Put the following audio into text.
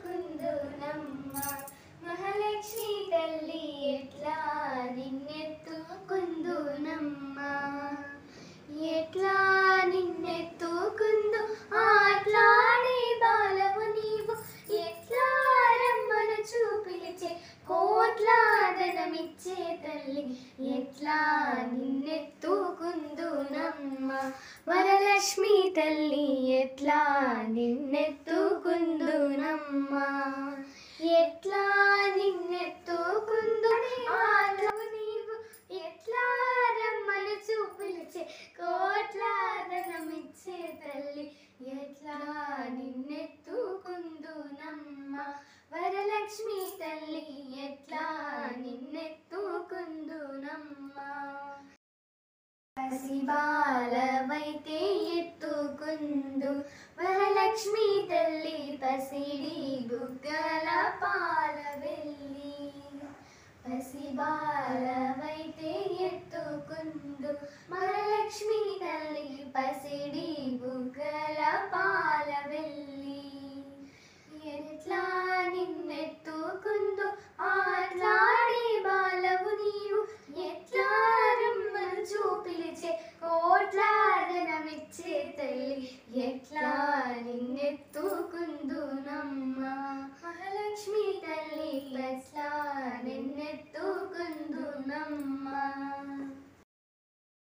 నిన్నెత్తుకుందునమ్మ మహాలక్ష్మి తల్లి ఎట్లా నిన్నెత్తుకుందునమ్మ ఎట్లా నిన్నెత్తుకుందు ఆట్లాడే బాలవు నీవు ఎట్లా రమ్మను చూపిలిచే కోట్లాదనమిచ్చే తల్లి ఎట్లా నిన్నెత్తుకుందునమ్మ వరలక్ష్మి తల్లి ఎట్లా నిన్నెత్తుకుందునమ్మ ఎట్లా నిన్నెత్తుకుందు నీవు ఎట్లా రమ్మను చూపిలిచే కోట్లాదనమిచ్చే తల్లి ఎట్లా నిన్నెత్తుకుందునమ్మ వరలక్ష్మి తల్లి ఎట్లా నిన్నెత్తుకుందునమ్మ పసిబాలవైతే ఎత్తుకుందు వరలక్ష్మి తల్లి పసిడి బుగ్గల పాలవెల్లి పసిబాలవైతే ఎత్తుకుందు వరలక్ష్మి తల్లి పసిడి